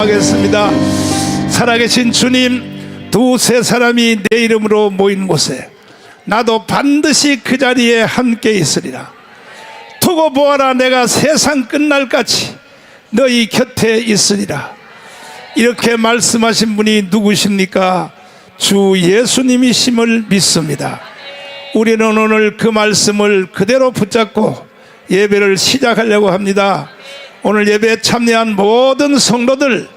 하겠습니다. 살아계신 주님, 두세 사람이 내 이름으로 모인 곳에 나도 반드시 그 자리에 함께 있으리라. 두고 보아라, 내가 세상 끝날까지 너희 곁에 있으리라. 이렇게 말씀하신 분이 누구십니까? 주 예수님이심을 믿습니다. 우리는 오늘 그 말씀을 그대로 붙잡고 예배를 시작하려고 합니다. 오늘 예배에 참여한 모든 성도들,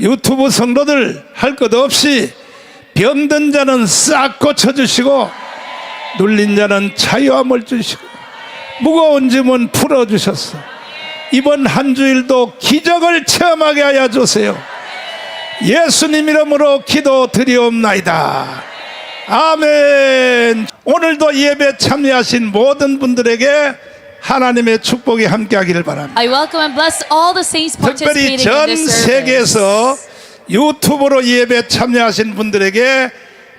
유튜브 성도들 할 것 없이 병든 자는 싹 고쳐주시고 눌린 자는 자유함을 주시고 무거운 짐은 풀어주셨어. 이번 한 주일도 기적을 체험하게 하여 주세요. 예수님 이름으로 기도드리옵나이다. 아멘. 오늘도 예배 참여하신 모든 분들에게 하나님의 축복이 함께하기를 바랍니다. I welcome and bless all the saints 특별히 participating in 전 this service. 세계에서 유튜브로 예배 참여하신 분들에게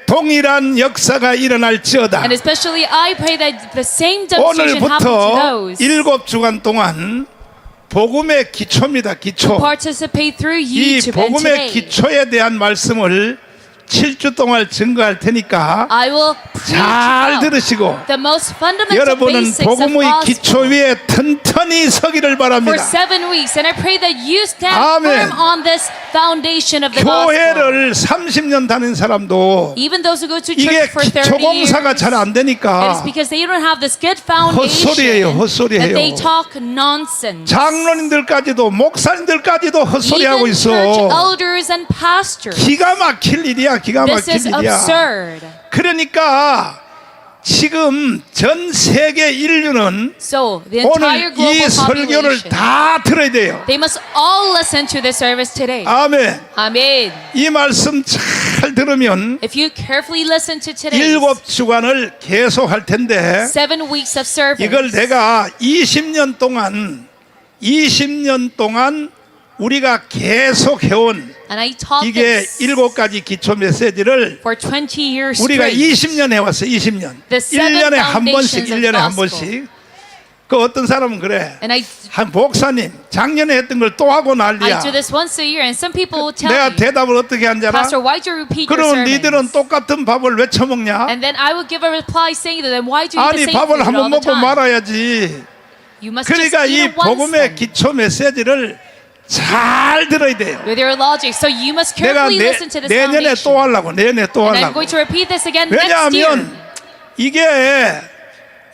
동일한 역사가 일어날지어다. And especially I pray that the same demonstration happen to 오늘부터 those 7주간 동안 복음의 기초입니다. 기초. participate through 이 YouTube. And 복음의 today 기초에 대한 말씀을 7주 동안 증거할 테니까 I will preach 잘 about 들으시고 the most fundamental 여러분은 basics of 복음의 기초 gospel 위에 튼튼히 서기를 for 바랍니다. 7 weeks. And I pray that you stand 아멘. firm on this foundation of the gospel. 교회를 30년 다닌 사람도 Even those who go to 이게 church for 30 기초 공사가 years, 잘 안 it is 되니까 because they don't have this good 헛소리예요, foundation 헛소리예요. that they talk nonsense. 장로님들까지도 목사님들까지도 헛소리하고 Even church 있어. elders and pastors. 기가 막힐 일이야. 기가 This 막힐 is 일이야. absurd. 그러니까 지금 전 세계 인류는 So the entire 오늘 이 global 설교를 population, 다 들어야 돼요. they must all listen to this service today. 아멘. Amen. 이 말씀 잘 들으면 If you carefully listen to today's 7주간을 계속 할 텐데 7 weeks of service, 이걸 내가 20년 동안 우리가 계속 해온 and I taught 이게 this 7가지 기초 메시지를 for 20 years 우리가 straight. 20년 해왔어요. 20년. The seven 1년에 한 번씩, foundations of 1년에 한 gospel. 번씩. 그 어떤 사람은 그래. And I 한 목사님, 작년에 했던 걸 또 하고 난리야. do this once a year, and some people will tell 내가 me, 대답을 어떻게 한지 알아? Pastor, why'd you repeat your 그럼 니들은 sermons? 똑같은 밥을 왜 처먹냐? And then I would give a reply saying to them, why do you eat 아니 the same 밥을 food 한 번 all the 먹고 time? 말아야지. You must just 그러니까 eat 이 it once 복음의 then. 기초 메시지를 잘 들어야 돼요. With your logic, so you must 내가 carefully listen to this 내년에 foundation. 또 하려고. 내년에 또 And I'm 하려고. going to repeat this again next 왜냐하면 year. 이게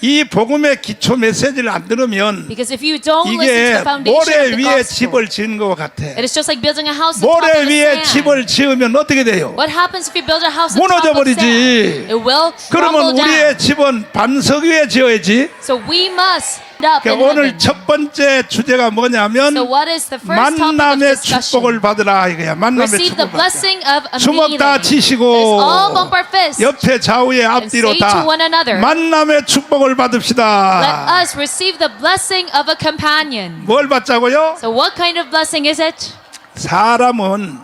이 복음의 기초 메시지를 안 들으면 Because if you don't listen to 이게 the foundation 모래 of the 위에 gospel, 집을 지은 것 같아. it is just like building a house on top 모래 of the 위에 sand. 집을 지으면 어떻게 돼요? What happens if you build a house on 무너져 top of 버리지. sand? It will 그러면 crumble 우리의 down. 집은 반석 위에 지어야지. So we must up in 그러니까 오늘 heaven. 첫 번째 주제가 뭐냐면 So what is the first topic of 만남의 discussion? 축복을 받으라 이거야. 만남의 Receive the 축복을 받으라. blessing of a 주먹 meeting. 다 Let us 치시고 all bump our fists. 옆에 좌우에 앞뒤로 say 다 to one another, 만남의 축복을 Let 받읍시다. us receive the blessing of a companion. 뭘 받자고요? So what kind of blessing is it? 사람은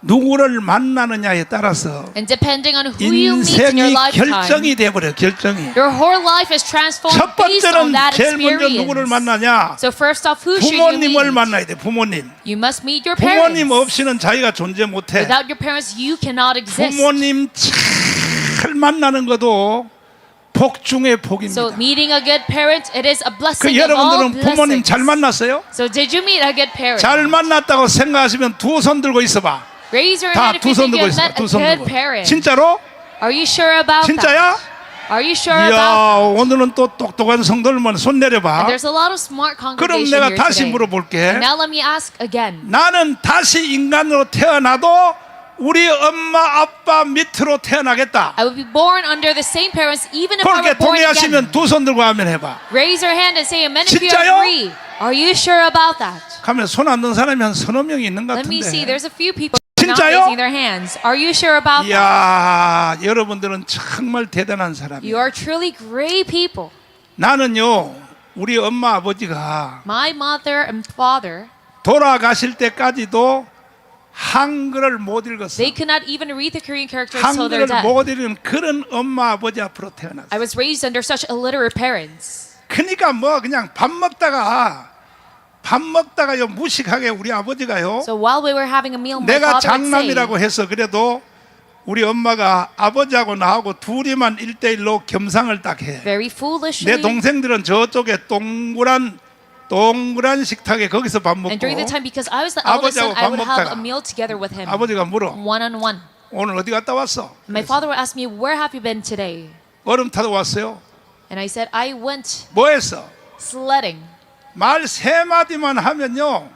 누구를 만나느냐에 따라서 And depending on who you meet in your 인생이 lifetime, 결정이 돼버려. 결정이. your whole life is transformed 첫 based on 번째는 that 제일 먼저 누구를 experience. 만나냐? So first off, who should you 부모님을 meet? 만나야 돼. 부모님. You must meet your 부모님 parents. 없이는 자기가 존재 못해. Without your parents, you cannot exist. 부모님 잘 만나는 것도 복 중의 복입니다. So meeting a good parent, it is a 그 blessing of all 여러분들은 부모님 blessings. 잘 만났어요? So did you meet a good parent? 잘 만났다고 생각하시면 두 손 들고 있어봐. Raise your 다 hand if 두 you 손 think 들고 you have 있어. met 두 a 손 good 들고. parent. 진짜로? Are you sure about 진짜야? that? Are you sure 이야, about that? 오늘은 또 똑똑한 성도들만 손 내려봐. There's a lot of smart 그럼 congregation 내가 here 다시 today. 물어볼게. And now let me ask again. 나는 다시 인간으로 태어나도 우리 엄마 아빠 밑으로 태어나겠다. I will be born under the same parents even if I 그렇게 were born again. 동의하시면 두 손 들고 하면 해봐. Raise your hand and say amen if you 진짜요? agree. Are you sure about that? 가면 손 안 든 사람이 한 서너 명이 있는 것 Let me see. 같은데. There's a few people not 진짜요? raising their hands. Are you sure about that? 이야, 여러분들은 정말 대단한 사람이에요. You are truly great people. 나는요, 우리 엄마 아버지가 My mother and father, 돌아가실 때까지도 한글을 못 읽었어. they could not even read the Korean characters until their 한글을 death. 못 읽은 그런 엄마 아버지 앞으로 태어났어. I was raised under such illiterate parents. 그러니까 뭐 그냥 밥 먹다가 밥 먹다가요 무식하게 우리 아버지가요 So while we were having a meal, my 내가 father would say, 장남이라고 해서 그래도 우리 엄마가 아버지하고 나하고 둘이만 1대1로 겸상을 딱 해. very 내 foolishly, 동생들은 저쪽에 동그란 식탁에 거기서 밥 먹고 and during the time, because I was the eldest son, 아버지하고 I 밥 would have 먹다가 a meal together with him, 아버지가 물어 one on one. 오늘 어디 갔다 왔어? My father would ask me, where have you been today? 얼음 타러 왔어요. And I said, I went 뭐 했어? sledding. 말 3마디만 하면요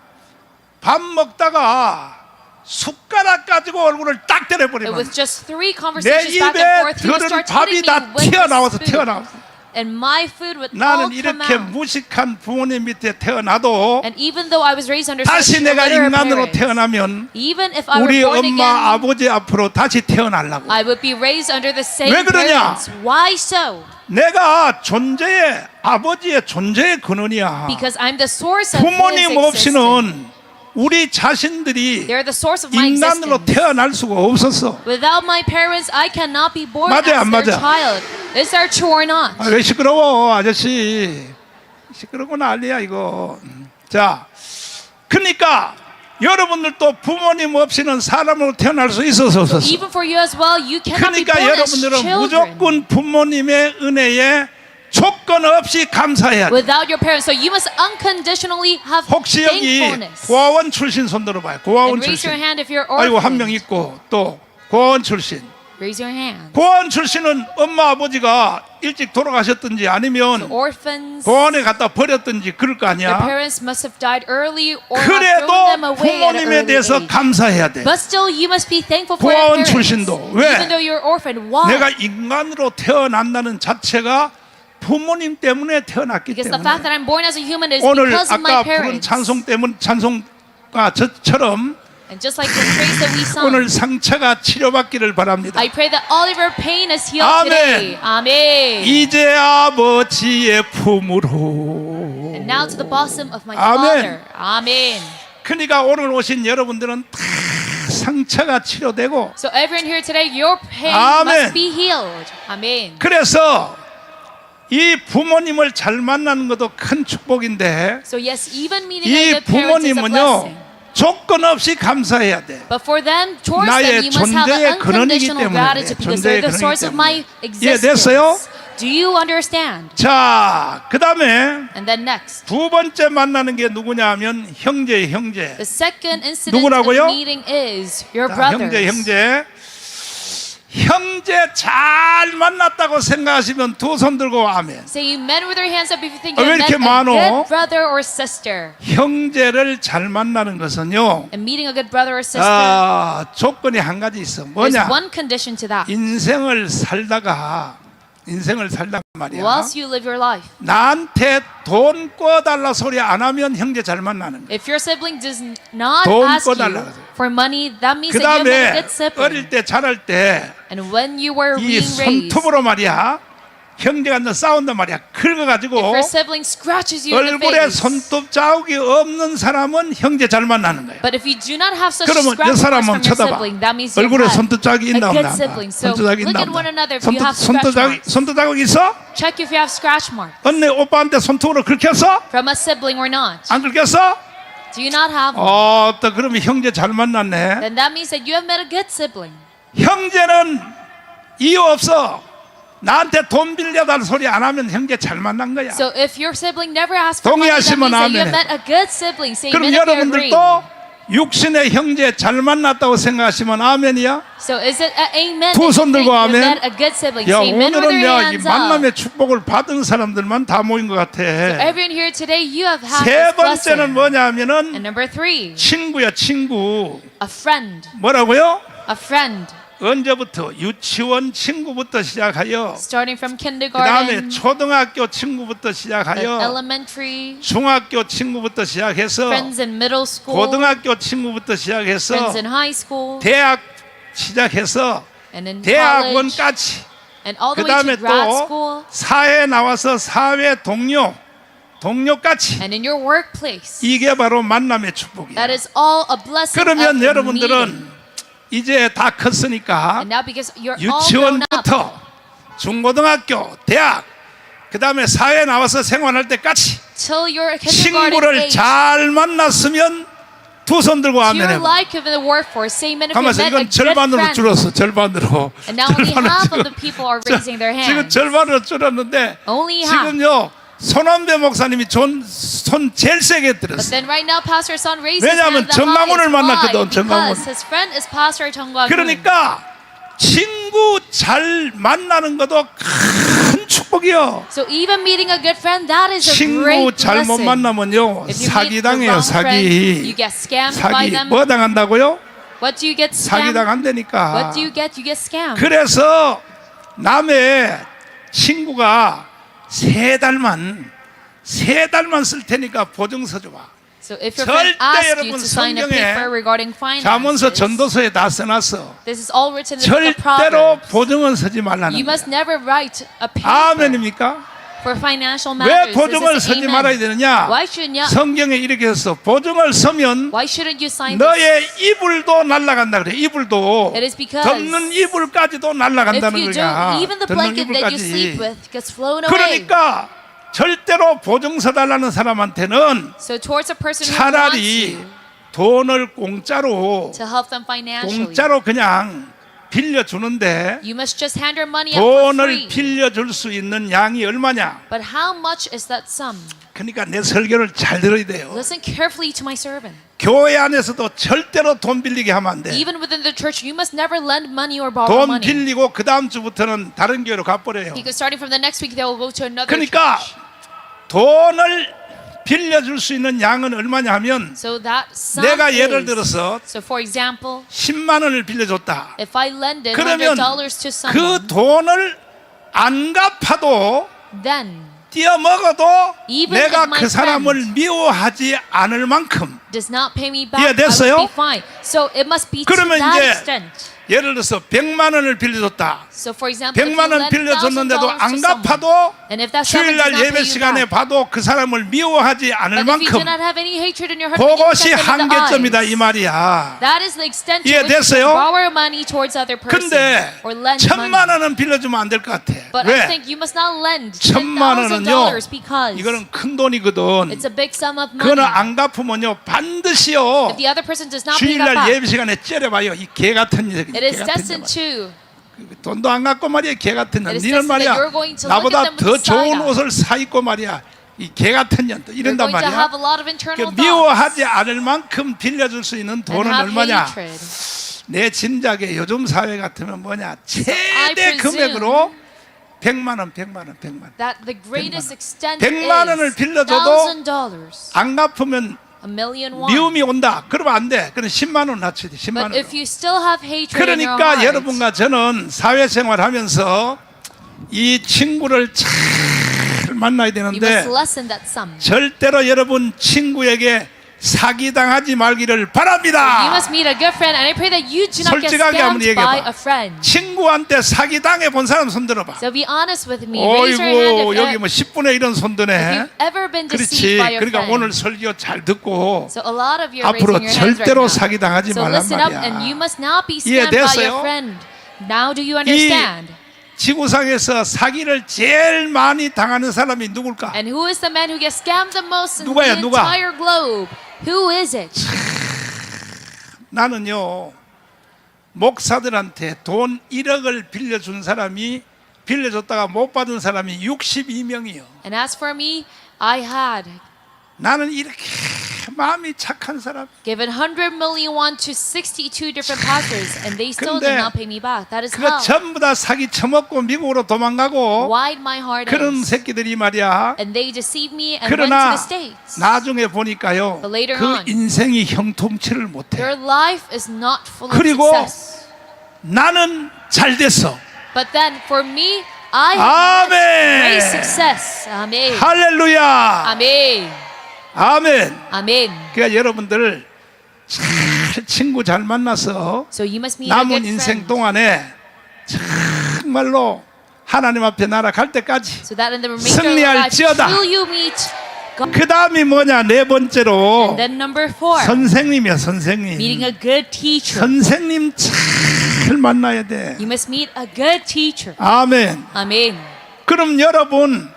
밥 먹다가 숟가락 가지고 얼굴을 딱 It 때려버리면 was just 3 내 conversations back 입에 and forth. He would 들은 start 밥이 hitting me 다 with 튀어나와서 his spoon, 튀어나와서 and my food would all 나는 come 이렇게 out. 무식한 부모님 밑에 태어나도 And even though I was raised under such 다시 내가 illiterate 인간으로 parents, 태어나면 even if I were 우리 born 엄마 again, 아버지 앞으로 다시 태어나려고. I would be raised under the same 왜 그러냐? parents. Why so? 내가 존재의 아버지의 존재의 근원이야. Because I'm the source of 부모님 his existence. 없이는 우리 자신들이 They're the source of my 인간으로 existence. 태어날 수가 없었어. Without my parents, I cannot be born 맞아요, 안 as their 맞아? child. Is that true or not? 아, 왜 시끄러워 아저씨? 시끄럽고 난리야 이거. 자, 그러니까 여러분들도 부모님 없이는 사람으로 태어날 수 있어서 없었어. Even for you as well, you cannot be 그러니까 born as 여러분들은 children. 무조건 부모님의 은혜에 조건 없이 감사해야 돼. Without your parents, so you must unconditionally have 혹시 여기 thankfulness. 고아원 출신 손 들어봐요. 고아원 And raise your 출신. hand if you're 아이고 한 명 orphan. 있고 또 고아원 출신. Raise your hand. 고아원 출신은 엄마 아버지가 일찍 돌아가셨든지 아니면 Orphans, 고아원에 갖다 버렸든지 그럴 거 their 아니야. parents must have died early or have 그래도 thrown them away at an 부모님에 early 대해서 age. 감사해야 돼. But still, you must be thankful for 고아원 your parents. 출신도. 왜? Even though you're orphan, why? 내가 인간으로 태어난다는 자체가 부모님 때문에 태어났기 Because the fact 때문에 that I'm born as a human is 오늘 because of 아까 my 부른 parents. 찬송가 저처럼 And just like the praise that we sung, 오늘 상처가 치료받기를 바랍니다. I pray that all of our pain is healed 아멘. today. Amen. 이제 아버지의 품으로. And now to the bosom of my 아멘. Father. Amen. 그러니까 오늘 오신 여러분들은 다 상처가 치료되고 So everyone here today, your pain 아멘. must be healed. Amen. 그래서 이 부모님을 잘 만나는 것도 큰 축복인데 So yes, even meeting 이 a good parent is a blessing. 부모님은요 조건 없이 감사해야 돼. But for them, towards 나의 them, you must have 존재의 an 근원이기 unconditional 때문에 gratitude because 존재의 they're the 근원이기 source of my 때문에. existence. 이해됐어요? Do you understand? 자, 그 다음에 And then next, 두 번째 만나는 게 누구냐 하면 형제. the second incident 누구라고요? of meeting is your 자, brothers. 형제 잘 만났다고 생각하시면 두 손 들고 아멘. Say amen with your hands up if you think 왜 you met 이렇게 a 많어? good brother or sister. 형제를 잘 만나는 것은요 And meeting a good brother or sister, 조건이 한 가지 있어. there's 뭐냐? one condition to that. 인생을 살다가 말이야 Whilst you live your life, 나한테 돈 꿔달라 소리 안 하면 형제 잘 만나는 거야. if your sibling does not 돈 ask you 꿔달라. for money, that means 그 that you have a 다음에 good sibling. 어릴 때 자랄 때 이 And when you were being raised, 손톱으로 말이야 형제가 너 싸운단 말이야. if 긁어가지고 your sibling scratches you in the 얼굴에 face, 손톱 자국이 없는 사람은 형제 잘 만나는 거야. but if you do not have such 그러면 저 scratch marks 사람은 from your 쳐다봐. sibling, that means you 얼굴에 have 손톱 자국이 a 있나 good 없나? sibling. So 손톱 자국이 look 있나 at one 없나? another if you have 손톱 scratch marks. 손톱 자국 있어? Check if you have scratch marks 언니 오빠한테 손톱으로 긁혔어? from a sibling or not. 안 긁혔어? Do you not have one? 또 그러면 형제 잘 만났네. Then that means that you have met a good sibling. 형제는 이유 없어. 나한테 돈 빌려달라는 소리 안 하면 형제 잘 만난 거야. So if your sibling never asks for money, that 동의하시면 means that you 아멘. have met a good sibling. Say 그럼 amen if you agree. 여러분들도 육신의 형제 잘 만났다고 생각하시면 아멘이야. So is it a amen? 두 if 손 you think 들고 you 아멘. met a good sibling? 야 Say amen with 오늘은 your 이 hands up. 만남의 축복을 받은 사람들만 다 모인 것 같아. Everyone here today, you have had 세 this 번째는 blessing. 뭐냐면은 And number 3, 친구야 친구. a friend. 뭐라고요? A friend. 언제부터? 유치원 친구부터 시작하여 Starting from 그 다음에 kindergarten, 초등학교 친구부터 then 시작하여 elementary, 중학교 친구부터 시작해서 friends in middle school, 고등학교 친구부터 시작해서 friends in high school, 대학 시작해서 and in college, 대학원까지 and all 그 the way 다음에 to grad 또 school, 사회에 나와서 사회 동료까지 and in your workplace. 이게 바로 만남의 축복이야. That is all a blessing 그러면 of meeting. 여러분들은 이제 다 컸으니까 And now because you're all grown up, 유치원부터 중고등학교, 대학 그 다음에 사회에 나와서 생활할 때까지 till your 친구를 kindergarten age. 잘 만났으면 두 손 들고 Your 아멘 해봐. life in the workforce. Say amen if you 가만있어. met a 이건 good 절반으로 friend. 줄었어. 절반으로. And now only half of the people are raising their 지금 hands. 절반으로 줄었는데 Only half. 지금요 손원배 목사님이 손 제일 세게 But 들었어. then right now, Pastor Son raised his 왜냐하면 hand the 정강훈을 highest. 만났거든, Why? 정강훈. Because his friend is Pastor 정강훈. 그러니까 친구 잘 만나는 것도 큰 축복이요. So even meeting a good friend, that is a 친구 great 잘못 blessing. 만나면요 If you meet 사기 the 당해요. wrong friend, you 사기. get scammed by 사기 them. 뭐 당한다고요? What do you get 사기 scammed? 당한다니까. What do you get? You get scammed. 그래서 남의 친구가 세 달만 쓸 테니까 보증서 줘봐. So if your friend 절대 asks you 여러분 to sign a 성경에 paper regarding 자문서 finances, 전도서에 다 써놨어. this is all written in the book of 절대로 Proverbs. 보증은 서지 말라는 You 거야. must never write a paper 아멘입니까? for financial 왜 matters. 보증을 This is 서지 말아야 amen. 되느냐? Why shouldn't you? 성경에 이렇게 했어. 보증을 서면 Why shouldn't you sign this? 너의 이불도 날아간다 그래. 이불도 It is because 덮는 이불까지도 If 날아간다는 you 거야. do, even the 덮는 blanket that you sleep 이불까지. with gets flown away. 그러니까 절대로 보증서 달라는 사람한테는 So towards a person who wants 차라리 you 돈을 공짜로 to help them financially, 공짜로 그냥 빌려주는데 you must just hand your money out for 돈을 free. 빌려줄 수 있는 양이 얼마냐? But how much is that sum? 그러니까 내 설교를 잘 들어야 돼요. Listen carefully to my servant. 교회 안에서도 절대로 돈 빌리게 하면 안 돼. Even within the church, you must never lend money or borrow 돈 money. 빌리고 그 다음 주부터는 다른 교회로 가버려요. Because starting from the next week, they will go to another 그러니까 church. 돈을 빌려줄 수 있는 양은 얼마냐 하면 So that sum 내가 예를 is, 들어서 so for example, 10만 원을 빌려줬다. if I lended 그러면 $100 to 그 someone, 돈을 안 갚아도 then 띄어먹어도 Even 내가 if my 그 사람을 friend 미워하지 않을 만큼 does not pay me back, 이해됐어요? I will be fine. So it must be to 그러면 that 이제 extent. 예를 들어서 100만 원을 빌려줬다. So for example, if 100만 you 원 lend 빌려줬는데도 $1,000 to 안 someone, 갚아도 and if that someone does 주일날 not pay 예배 you 시간에 back, 봐도 그 사람을 미워하지 않을 but if you do 만큼 not have any hatred in your heart, when you 그것이 look at them in the 한계점이다 이 eyes, 말이야. that is the extent to which you 이해됐어요? can borrow money towards other person 근데 or lend 1,000만 money. 원은 빌려주면 안 될 것 같아. But 왜? I think you must not lend 1,000만 원은요. $10,000 because 이거는 큰 돈이거든. it's a big sum of money. 그거는 안 갚으면요 반드시요 If the other person does not pay that 주일날 back, 예배 시간에 째려봐요. 이 개 같은 녀석. it is destined to. 돈도 안 갖고 말이야 개 같은 년. It is 니는 destined 말이야 that you're going to look at 나보다 them with 더 the side 좋은 eye. 옷을 사 입고 말이야 이 개 같은 년. You're 이런단 going to 말이야. have a lot of internal 그 thoughts 미워하지 않을 만큼 빌려줄 수 있는 and 돈은 have 얼마냐? hatred. 내 짐작에 요즘 사회 같으면 뭐냐? 최대 presume 금액으로 100만 원, 100만 원, 100만 원. That the greatest extent 100만 원을 is 빌려줘도 $1,000, 안 갚으면 $1,000,000. 미움이 온다. 그러면 안 돼. 그럼 10만 원 낮춰야 돼. 10만 But 원. if you still have hatred in your 그러니까 heart, 여러분과 저는 사회생활하면서 이 친구를 잘 만나야 you must 되는데 lessen that sum. 절대로 여러분 친구에게 사기당하지 말기를 You 바랍니다. must meet a good friend, and I pray that you do not get 솔직하게 한번 scammed by 얘기해봐. a friend. 친구한테 사기당해 본 사람 손 들어봐. So be honest with me. Raise your hand 어이구 여기 if 뭐 10분의 1은 손 드네. you've ever been 그렇지. deceived by your 그러니까 friend. 오늘 설교 잘 듣고 So a lot of you are 앞으로 raising your hands right 절대로 now. 사기당하지 So 말란 listen up, 말이야. and you must not be scammed by 이해됐어요? your friend. Now do you 이 understand? 지구상에서 사기를 제일 많이 당하는 사람이 누굴까? And who is the man who gets scammed the most in 누가요, the 누가? entire globe? Who is it? 나는요 목사들한테 돈 1억을 빌려준 사람이 빌려줬다가 못 받은 사람이 62명이요. And as for me, I had 나는 이렇게 마음이 착한 사람. given 100 million won to 62 different pastors, and they still did 근데 not pay me back. That is 그거 hell. 전부 다 사기 쳐먹고 미국으로 도망가고 Wide my heart 그런 is. 새끼들이 말이야. And they deceived me and went to 그러나 the States. 나중에 보니까요 But later 그 on, 인생이 형통치를 못해. Their life is not full of 그리고 success. 나는 잘 됐어. But then for me, I have 아멘. great success. Amen. 할렐루야. Amen. 아멘. Amen. 그러니까 여러분들 잘 친구 잘 만나서 So you must meet a 남은 good 인생 friend. 동안에 정말로 하나님 앞에 날아갈 때까지 So that in the remainder of your life, 승리할지어다. till you meet God. 그 다음이 뭐냐 네 번째로 And then number 4, 선생님이야 선생님. meeting a good teacher. 선생님 잘 만나야 돼. You must meet a good teacher. 아멘. Amen. 그럼 여러분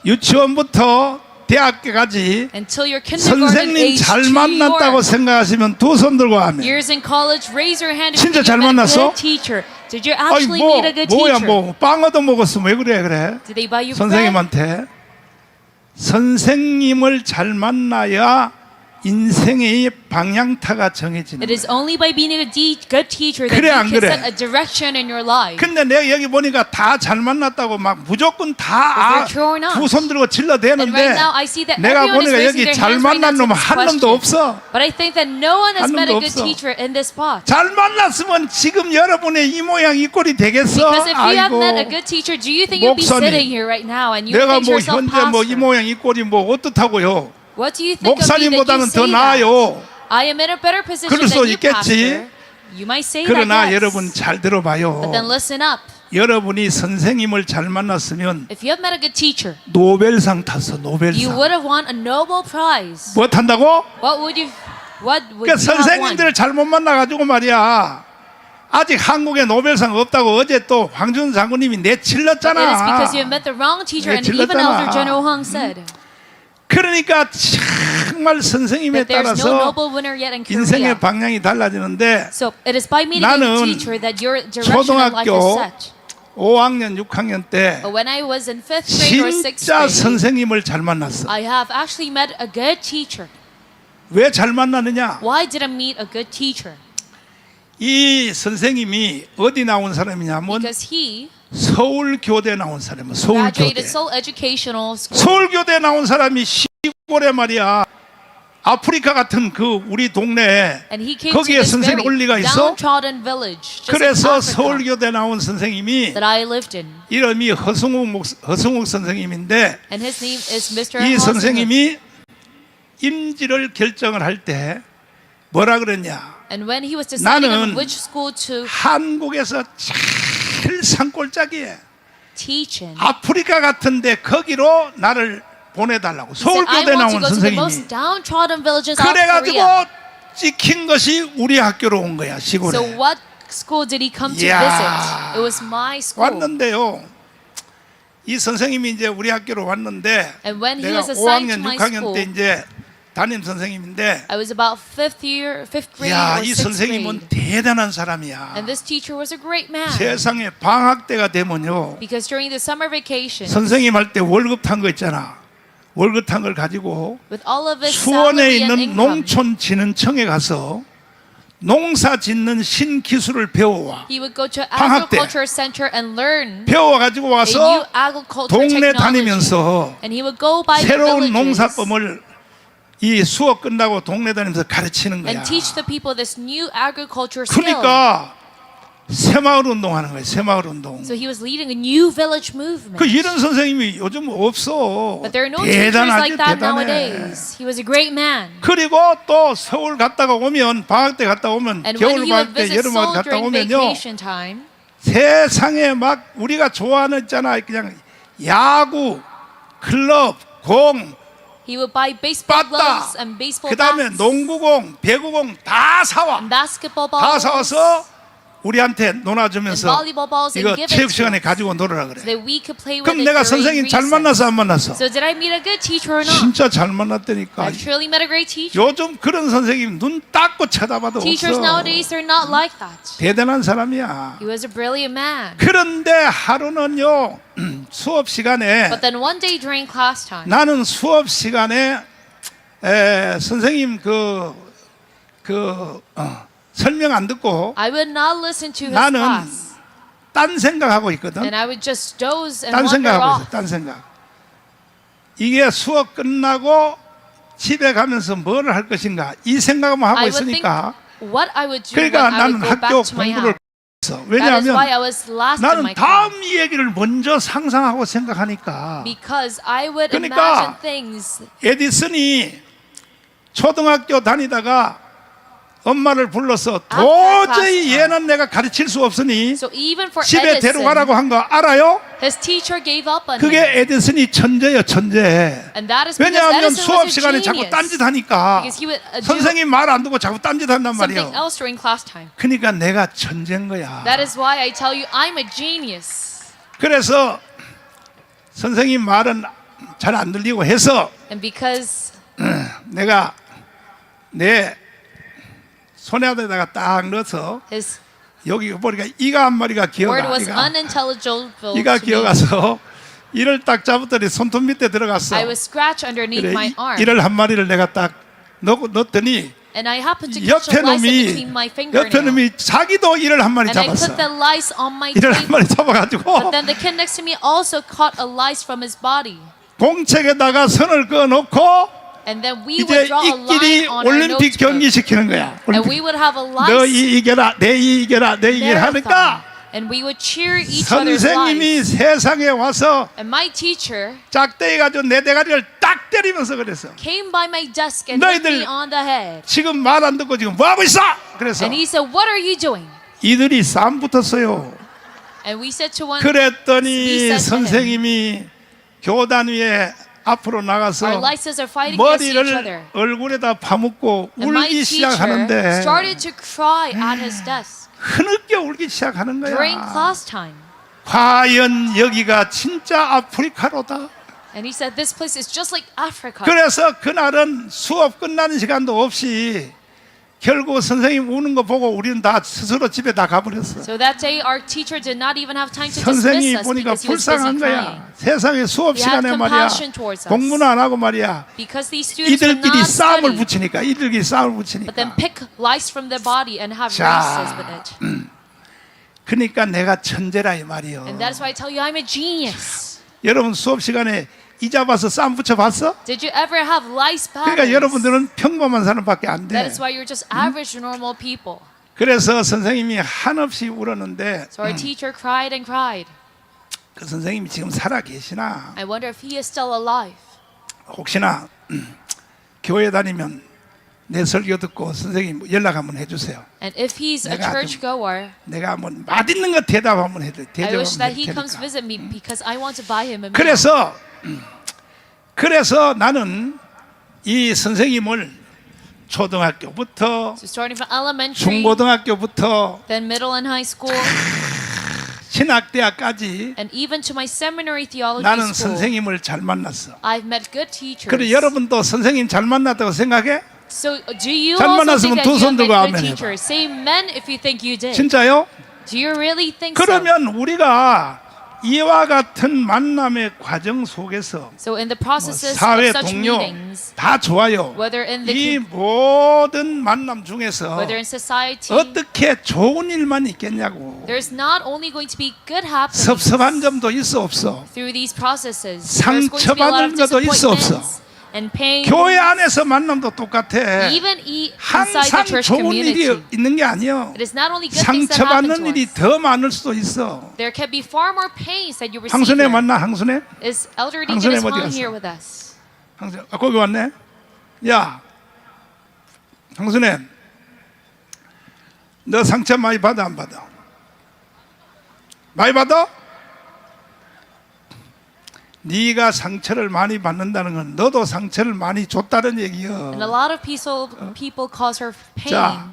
유치원부터 대학교까지 until your kindergarten 선생님 age 잘 to 만났다고 your 생각하시면 두 손 들고 하면 years in college, raise your hand if 진짜 you 잘 met a 만났어? good teacher. Did you 아니 actually meet a good 뭐야 teacher? 빵 얻어 먹었으면 왜 그래 Did they buy you bread? 선생님한테 선생님을 잘 만나야 인생의 방향타가 정해지는 It is 거야. only by being a good teacher that 그래, you 안 can 그래? set a direction in your life. 근데 내가 여기 보니까 다 잘 만났다고 막 무조건 Is 다 that true or not? 두 손 들고 And 질러대는데 right now I see that 내가 everyone is 보니까 raising 여기 their 잘 hands right now 만난 to 놈은 this 한 놈도 question. 없어. But I think that no one has 한 met a 놈도 good 없어. teacher in this spot. 잘 만났으면 지금 여러분의 이 모양 이 꼴이 되겠어? Because if you have 아이고 met a good teacher, do you think you'll be 목사님, sitting here right now and you 내가 think 뭐 yourself 현재 뭐 이 pastor? 모양 이 꼴이 뭐 어떻다고요? What do you think of me that you 목사님보다는 더 say that? 나아요. I am in a better position 그럴 수 than you, 있겠지. pastor. You might say 그러나 that, yes. 여러분 잘 들어봐요. But then listen up. 여러분이 선생님을 잘 만났으면 If you have met a good teacher, 노벨상 탔어. you 노벨상. would have won a Nobel Prize. 뭐 탄다고? What would you 그러니까 have won? 선생님들을 잘못 만나가지고 말이야. 아직 한국에 노벨상 없다고 어제 또 황준 장군님이 It is 내칠렀잖아. because you have met the wrong teacher, and even 질렀잖아. Elder General Hung said 그러니까 정말 선생님에 that there's no 따라서 Nobel winner yet in 인생의 Korea. 방향이 달라지는데 So it is by meeting a 나는 good teacher that your direction in life is 초등학교 set. 5학년, 6학년 때 But when I was in 5th grade or 6th 진짜 grade, 선생님을 잘 만났어. I have actually met a good teacher. 왜 잘 만나느냐? Why did I meet a good teacher? 이 선생님이 어디 나온 사람이냐면 Because he 서울교대 나온 사람이야. graduated 서울교대. Seoul Educational School. 서울교대 나온 사람이 시골에 말이야. 아프리카 같은 그 우리 동네에 And he came to 거기에 this 선생님 very 올 리가 있어? downtrodden village just in 그래서 Africa 서울교대 나온 선생님이 that I lived in. 이름이 허승욱 선생님인데 And his name is Mr. 이 Hosung. 선생님이 임지를 결정을 할 때 뭐라 그랬냐? And when he was deciding 나는 on which school to 한국에서 제일 산골짜기에 teach in, 아프리카 같은데 거기로 나를 보내달라고 he said, I 서울교대 want to 나온 go to the 선생님이 most downtrodden villages of 그래가지고 Korea. 찍힌 것이 우리 학교로 온 거야 시골에. So what school did he come to 이야. visit? It was my school. 왔는데요. 이 선생님이 이제 우리 학교로 왔는데 And when he 내가 was assigned 5학년, to my 6학년 school, 때 이제 담임 선생님인데 I was about 5th grade 야, or 이 6th 선생님은 grade. 대단한 사람이야. And this teacher was a great man. 세상에 방학 때가 되면요. Because during the summer vacation, 선생님 할 때 월급 탄 거 있잖아. 월급 탄 걸 가지고 with all of his 수원에 salary and 있는 income, 농촌진흥청에 가서 농사 짓는 신기술을 배워와. he would go to 방학 때. agriculture center and learn 배워가지고 a new 와서 agriculture 동네 technology. 다니면서 And he would go by the 새로운 villages 농사법을 이 수업 끝나고 동네 다니면서 가르치는 거야. and teach the people this new agriculture skill. 그러니까 새마을 운동하는 거예요. 새마을 운동. So he was leading a new village movement. 그 이런 선생님이 요즘 없어. But there are no teachers like 대단하지 that 대단해. nowadays. He was a great man. 그리고 또 서울 갔다가 오면 방학 때 갔다 오면 And when 겨울 he 방학 would 때 visit 여름 방학 Seoul 갔다 during 오면요 vacation time, 세상에 막 우리가 좋아하는 있잖아 그냥 야구, 클럽, 공, he would buy baseball 빠따, gloves and baseball 그 다음에 bats 농구공, 배구공 다 사와. and basketball 다 balls 사와서 우리한테 and 놀아주면서 volleyball balls and 이거 give it 체육 to 시간에 us 가지고 놀으라 그래. so that we could play with 그럼 it 내가 during 선생님 잘 recess. 만났어 안 만났어? So did I meet a good teacher or not? 진짜 잘 만났다니까. I truly met a great teacher. 요즘 그런 선생님 눈 딱 쳐다봐도 Teachers 없어. nowadays, they're not like that. 대단한 사람이야. He was a brilliant man. 그런데 하루는요 수업 시간에 But then one day during class time, 나는 수업 시간에 선생님 설명 안 듣고 I would not listen to his 나는 class. 딴 생각하고 있거든. And I would just doze and 딴 wander 생각하고 있어. off. 딴 생각. 이게 수업 끝나고 집에 가면서 뭘 할 것인가 이 생각만 하고 I would think 있으니까 what I would do when 그러니까 I 나는 would go back 학교 to my 공부를 house. 했어. That is why I 왜냐하면 was last in 나는 my 다음 class. 얘기를 먼저 상상하고 생각하니까. Because I would 그러니까 imagine things. 에디슨이 초등학교 다니다가 엄마를 불러서 After 도저히 class time. 얘는 내가 가르칠 수 없으니 So even for 집에 데려가라고 Edison, 한 거 알아요? his teacher gave up on him. 그게 에디슨이 천재예요, 천재. And that is because 왜냐하면 Edison 수업 was a 시간에 자꾸 genius. 딴짓하니까 Because he would do 선생님 말 안 듣고 자꾸 딴짓한단 something 말이에요. else during class time. 그러니까 내가 천재인 거야. That is why I tell you I'm a genius. 그래서 선생님 말은 잘 안 들리고 해서 And because 내가 내 손에다가 딱 넣어서 his 여기 보니까 이가 한 마리가 word 기어가. was unintelligible 이가 to me, 기어가서 이를 딱 잡았더니 손톱 밑에 들어갔어. I was scratched underneath 그래, my arm. 이를 한 마리를 내가 딱 넣었더니 And I happened to catch 옆에 a lice in 놈이 between my fingernail. 옆에 놈이 자기도 이를 한 마리 And I 잡았어. put the lice on my 이를 한 table. 마리 잡아가지고 But then the kid next to me also caught a lice from his body. 공책에다가 선을 그어놓고 And then we 이제 would draw a 이끼리 line on our 올림픽 경기 notebook. 시키는 거야. And we would have a 너 lice 이 이겨라, 내 이 이겨라, 내 이겨라 marathon. 하니까 And we would cheer each other's 선생님이 lives. 세상에 와서 And my teacher 짝대기 가지고 내 대가리를 딱 때리면서 그랬어. came by my desk and hit 너희들 me on the head. 지금 말 안 듣고 지금 뭐 하고 있어? 그래서 And he said, "What are you doing?" 이들이 싸움 붙었어요. And we said to one, 그랬더니 said to him, 선생님이 교단 위에 앞으로 "Our 나가서 lices are fighting against each 머리를 other." 얼굴에다 파묻고 And my 울기 teacher 시작하는데 started to cry at his desk 흐느껴 울기 시작하는 during 거야. class time. 과연 여기가 진짜 아프리카로다. And he said, "This place is just like Africa." 그래서 그날은 수업 끝나는 시간도 없이 결국 선생님 우는 거 보고 우리는 다 스스로 집에 다 가버렸어. So that day, our teacher did not even have time to dismiss 선생님이 us 보니까 because he was busy 불쌍한 crying. 거야. 세상에 수업 He had 시간에 말이야 compassion towards us. 공부는 안 하고 말이야 Because these students would 이들끼리 not 싸움을 study, 붙이니까 이들끼리 싸움을 but then 붙이니까 pick lice from their body and have 자. races with it. 그러니까 내가 천재라 이 말이요. And that's why I tell you I'm a genius. 여러분 수업 시간에 이 잡아서 싸움 붙여봤어? Did you ever have lice 그러니까 battles? 여러분들은 평범한 사람밖에 안 That 돼. is why you're just average normal people. 그래서 선생님이 한없이 울었는데 So our teacher cried and cried. 그 선생님이 지금 살아 계시나? I wonder if he is still alive. 혹시나 교회 다니면 내 설교 듣고 선생님 연락 한번 해주세요. And if he's a 내가 좀- churchgoer, 내가 한번 맛있는 거 대답 한번 해줘. I 대접 wish 한번 that he comes 해드릴까. visit me because I want to buy him a meal. 그래서 나는 이 선생님을 초등학교부터 So starting from elementary, 중고등학교부터 then middle and high school, 신학대학까지 and even to my seminary theology 나는 school, 선생님을 잘 만났어. I've met good teachers. 그래 여러분도 선생님 잘 만났다고 생각해? So do you 잘 also 만났으면 think that 두 you 손 have met 들고 good 아멘 해봐. teachers? Say amen if you think you did. 진짜요? Do you really think so? 그러면 우리가 이와 같은 만남의 과정 속에서 So in the processes 사회 of such 동료 meetings, 다 좋아요. whether in the 이 모든 만남 중에서 whether in society, 어떻게 좋은 일만 있겠냐고. there's not only going to be good happenings 섭섭한 점도 있어 없어. through these processes. There's going to be a lot of 상처받는 것도 있어 없어. disappointments and pain. 교회 안에서 만남도 똑같아. Even inside the 항상 church 좋은 일이 community, 있는 게 아니요. it is not only good things that happen 상처받는 to 일이 us. 더 많을 수도 있어. There can be far more pains that you receive. 항순에 here. 만나 항순에? Is Elder 항순에 Deaconess 어디 Hong 갔어? here with us? 항순 거기 왔네. 야, 항순에 너 상처 많이 받아 안 받아? 많이 받아? 네가 상처를 많이 받는다는 건 너도 상처를 많이 줬다는 얘기야. And a lot of people cause her pain. 자,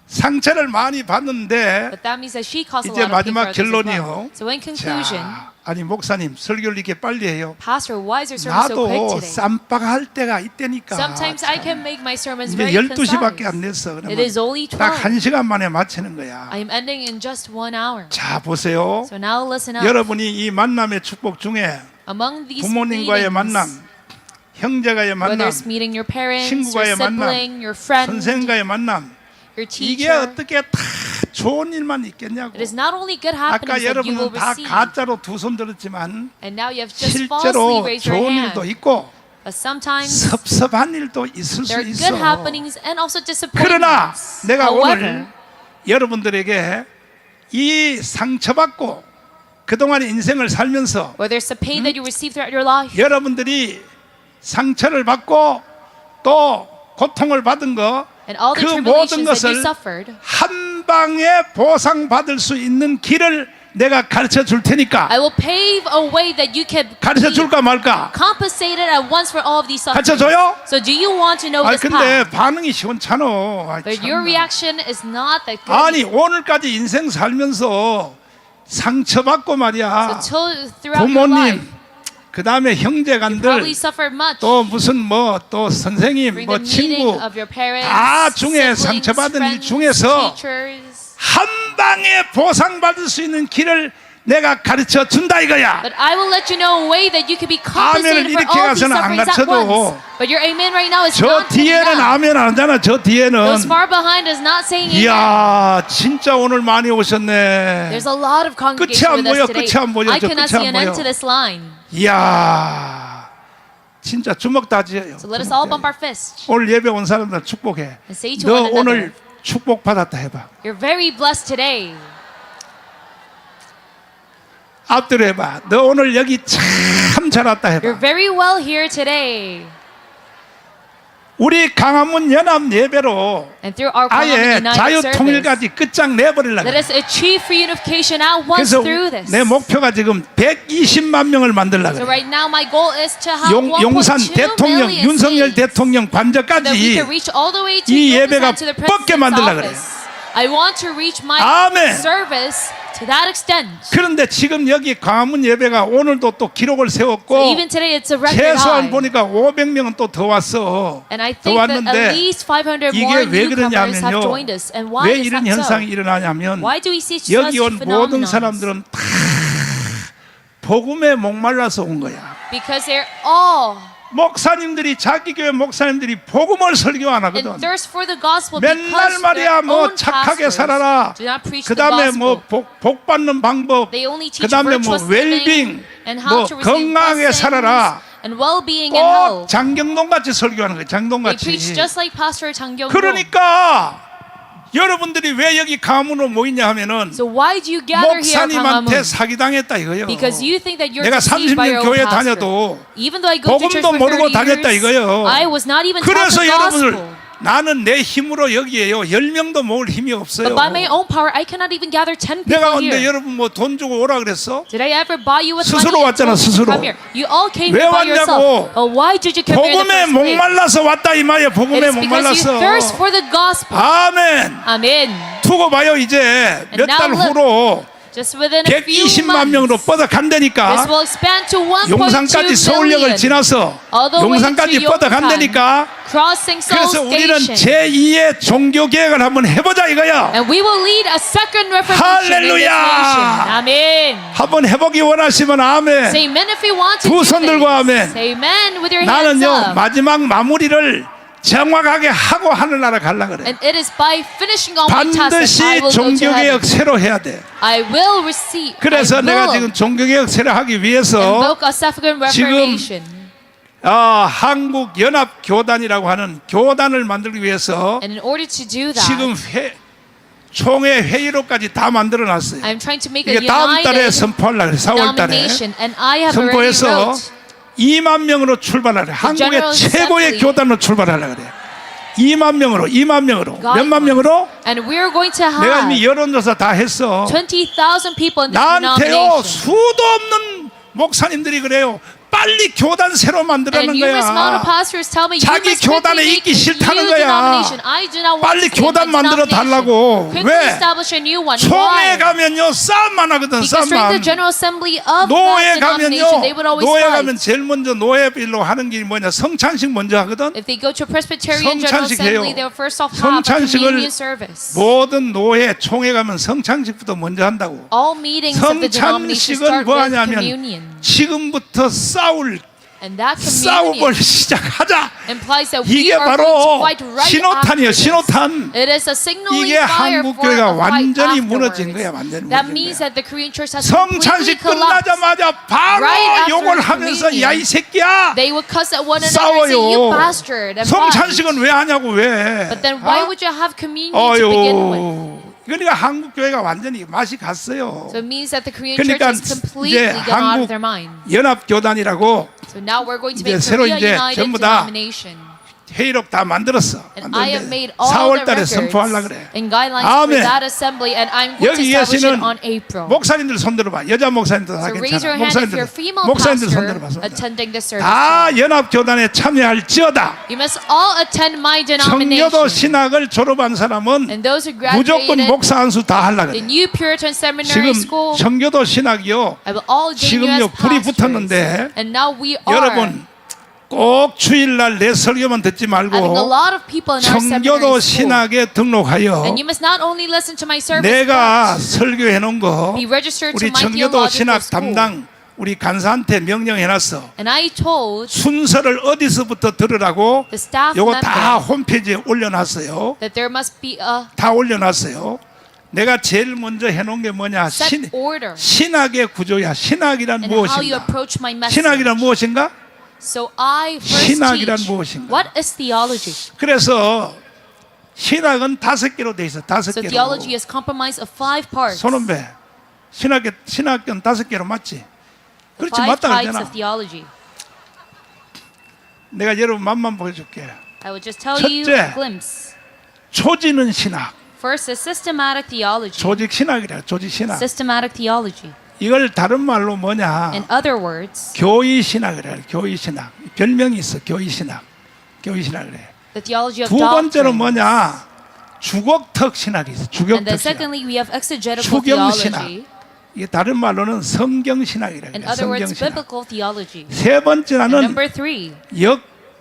상처를 많이 받는데 But that means that she caused a 이제 lot of pain for 마지막 others as well. 결론이요. So in conclusion, 자, 아니 목사님 설교를 이렇게 빨리 해요. Pastor, why is your sermon so quick 나도 today? 쌈박할 때가 있다니까. Sometimes I can make my sermons 이제 very 12시밖에 안 concise. 됐어. It is only 딱 12. 1시간 만에 마치는 거야. I am ending in just 1 hour. 자, 보세요. So now listen up. 여러분이 이 만남의 축복 중에 Among these 부모님과의 만남, meetings, 형제가의 whether 만남, it's meeting your parents, your 친구와의 만남, sibling, your friend, 선생과의 만남, your 이게 teacher, 어떻게 다 좋은 일만 있겠냐고. it is not only good 아까 happenings that you will 여러분은 다 receive. 가짜로 두 손 들었지만 And now you have just 실제로 falsely raised your 좋은 hand. 일도 있고 But sometimes 섭섭한 일도 있을 수 there are 있어. good happenings and also 그러나 disappointments. 내가 However, 오늘 여러분들에게 이 상처받고 그동안 인생을 살면서 whether it's the pain that you receive throughout your life, 여러분들이 상처를 받고 또 고통을 받은 거 and all the 그 모든 tribulations that you 것을 suffered, 한 방에 보상받을 수 있는 길을 내가 가르쳐 줄 테니까 I will pave a way that you can 가르쳐 be 줄까 말까? compensated at once for all of these 가르쳐 sufferings. 줘요? So do you want to know 아 this 근데 path? 반응이 시원찮어. 아이, But your 참나. reaction is not that good. 아니 오늘까지 인생 살면서 상처받고 말이야. So throughout your life, 부모님, 그 다음에 형제간들, probably suffered much 또 무슨 뭐 또 선생님, during 뭐 the meeting 친구 of your parents, 다 중에 siblings, 상처받은 일 friends, 중에서 teachers. 한 방에 보상받을 수 있는 길을 내가 가르쳐 준다 이거야. But I will let you know a way that you can be compensated 아멘을 for 이렇게 all these 가서는 안 sufferings at 가르쳐도 once. But your amen right now is 저 not good 뒤에는 enough. 아멘 안 하잖아. 저 뒤에는. Those far behind is not saying amen. 이야 진짜 오늘 많이 오셨네. There's a lot of 끝이 congregation 안 with 보여. us today. 끝이 안 보여. I 저 cannot 끝이 see 안 an end 보여. to this line. 이야 진짜 주먹 다 지어요. So let us all bump our fists 오늘 예배 온 사람들 축복해. and say to 너 one another, 오늘 축복 받았다 해봐. you're very blessed today. 앞뒤로 해봐. 너 오늘 여기 참 잘 왔다 You're 해봐. very well here today. 우리 강화문 연합 예배로 And through our common 아예 united 자유 service, 통일까지 끝장 내버리려고. let us achieve free unification at once 그래서 through this. 내 목표가 지금 120만 명을 만들려고. So right now my goal is to have 용산 1.2 대통령, million 윤석열 seats, 대통령 that we 관저까지 can reach all the way to 이 예배가 to the 뻗게 president's 만들려고 그래. office. I want to reach my 아멘. service to that extent. 그런데 지금 여기 광화문 예배가 오늘도 또 기록을 So 세웠고 even today it's a record 최소한 high. 보니까 500명은 또 더 왔어. And I 더 think that at 왔는데 least 500 이게 more 왜 newcomers have 그러냐면요. joined us. And why 왜 is 이런 that 현상이 so? 일어나냐면 Why do we see such 여기 온 모든 phenomenons? 사람들은 다 복음에 목말라서 온 거야. Because they're all 목사님들이 자기 교회 목사님들이 복음을 설교 안 하거든. in thirst for the gospel 맨날 because 말이야 their 뭐 own 착하게 pastors 살아라. do not preach 그 the 다음에 gospel. 뭐 복 받는 방법. They only 그 teach 다음에 뭐 virtuous living 웰빙. and how 뭐 to receive 건강하게 blessings 살아라. and well-being and 꼭 health. 장경동 같이 설교하는 거야. They 장동같이. preach just like Pastor Chang Kyung-do. 그러니까 여러분들이 왜 여기 강화문으로 모이냐 하면은 So why do you gather here, 목사님한테 Gangwamun? 사기당했다 이거예요. Because you think that you're 내가 deceived by 30년 your own 교회 pastor. 다녀도 Even though I go to church 복음도 for 모르고 30 다녔다 years, 이거예요. I was not even taught 그래서 the 여러분을 gospel. 나는 내 힘으로 여기에요 10명도 모을 힘이 없어요. But by my own power, I cannot even gather 10 내가 people 근데 here. 여러분 뭐 돈 주고 오라 그랬어? Did I ever buy you with 스스로 money? and 왔잖아, told you to 스스로. come here? You all came 왜 here by 왔냐고. yourself. Oh, why did you come here in the 복음에 first place? 목말라서 왔다 이 말이야. It 복음에 is because you thirst 목말랐어. for the gospel. 아멘. Amen. 두고 봐요 이제 몇 now 달 look, 후로 Just within a few 120만 명으로 months, 뻗어간다니까. this will expand to 1.2 용산까지 서울역을 million. 지나서 All the way 용산까지 to 뻗어간다니까. Crossing Seoul 그래서 우리는 Station. 제2의 종교 개혁을 한번 해보자 이거야. And we will lead a second reformation in this 할렐루야. nation. Amen. 한번 해보기 원하시면 아멘. Say amen if you want to 두 do 손 this. 들고 아멘. Say amen with your hands 나는요 up. 마지막 마무리를 정확하게 하고 하늘나라 가려 그래. And it is by finishing all my tasks that I 반드시 will go to 종교 heaven. 개혁 새로 해야 돼. I will receive. 그래서 I 내가 will 지금 종교 개혁 새로 하기 위해서 invoke a second reformation. 한국 연합 교단이라고 하는 교단을 만들기 위해서 And in order to do that, 지금 총회 회의록까지 다 만들어 놨어요. I'm trying to make a 이게 다음 달에 united 선포하려고 그래. 4월 달에 denomination. And I have already 선포해서 wrote 2만 명으로 출발하래. 한국의 General 최고의 Assembly. 교단으로 출발하려고 그래. 2만 명으로 guidelines. 몇만 명으로? And we're going to 내가 have 이미 여론조사 다 했어. 20,000 people in this 나한테요 denomination. 수도 없는 목사님들이 그래요. 빨리 교단 새로 And 만들라는 numerous amount 거야. of pastors tell me you 자기 must quickly 교단에 make 있기 a 싫다는 new 거야. denomination. I do not want 빨리 to stay in 교단 that 만들어 denomination. 달라고. Quickly 왜? establish a new one. 총회 Why? 가면요 싸움만 하거든. Because during 싸움만. the General Assembly of 노예 that 가면요 denomination, they would always 노예 fight. 가면 제일 먼저 노예빌로 하는 게 뭐냐 성찬식 먼저 하거든. If they go to Presbyterian General 성찬식 Assembly, 해요. they will first off have a 성찬식을 communion service. 모든 노예 총회 가면 성찬식부터 먼저 한다고. All meetings of the denomination 성찬식은 start 뭐 with 하냐면 communion. 지금부터 싸움을 And that 시작하자. implies that we 이게 are 바로 going to fight right 신호탄이에요. after this. 신호탄. It is a signaling 이게 fire 한국 for 교회가 a fight 완전히 afterwards. 무너진 거야. 완전히 That 무너진 means 거야. that the Korean church has completely 성찬식 collapsed. 끝나자마자 바로 Right after 욕을 하면서 communion, 야 이 새끼야 They would cuss at one another and say, "You 싸워요. bastard!" and fight. 성찬식은 왜 하냐고 왜? But then why would you have communion to begin with? 어유. 그러니까 한국 교회가 완전히 맛이 갔어요. So it means that the Korean church 그러니까 has completely 이제 gone out 한국 of their mind. 연합 교단이라고 So now we're going to 이제 make 새로 Korea 이제 United 전부 다 denomination. 회의록 다 만들었어. And I have made all 4월 the 달에 records 선포하려고 그래. and guidelines for 아멘. that assembly, and I'm going to 여기 establish 계시는 it on April. 목사님들 손 들어봐. 여자 목사님들 다 So raise 괜찮아. your hand if you're a female 목사님들 손 pastor 들어봐. 손 들어봐. attending the service. 다 연합교단에 참여할지어다. You must all attend my 청교도 denomination. 신학을 졸업한 사람은 And those who 무조건 graduated 목사 한 수 다 하려고 the 그래. New Puritan Seminary 지금 School, 청교도 신학이요. I will all gain you 지금요 as 불이 pastors. 붙었는데 And now we are 여러분 꼭 주일날 내 설교만 듣지 having a 말고 lot of people in our 청교도 seminary school. 신학에 등록하여 And you must not only listen to my service, 내가 but 설교해 놓은 거 be registered to 우리 my 청교도 theological 신학 school. 담당 우리 간사한테 명령해 놨어. And I told 순서를 어디서부터 들으라고 the staff 요거 다 member 홈페이지에 올려놨어요. that there must be a 다 올려놨어요. 내가 제일 먼저 해놓은 게 뭐냐? set order 신학의 구조야. 신학이란 in how you 무엇인가? approach my message. 신학이란 무엇인가? So I first 신학이란 teach 무엇인가? what is theology. 그래서 신학은 5개로 돼 있어. 5개로. So theology is comprised of 5 parts. 손은배 신학교는 5개로 맞지? The 그렇지 5 맞다 types 그러잖아. of theology. 내가 여러분 맛만 보여줄게. I will just tell you 첫째. a glimpse. 조지는 신학. First is systematic theology. 조직 신학이라. 조직 신학. Systematic theology. 이걸 다른 말로 뭐냐? In other words, 교의 신학이라. 교의 신학. 별명이 있어. 교의 신학. 교의 신학 그래. the theology of 두 번째로 doctrine. 뭐냐? 주곡턱 신학이 있어. And 주곡턱 then 신학. secondly, we have exegetical 추경 신학. theology. 이게 다른 말로는 성경 신학이라 In 그래. other 성경 words, 신학. biblical theology. 세 And 번째는 number 3,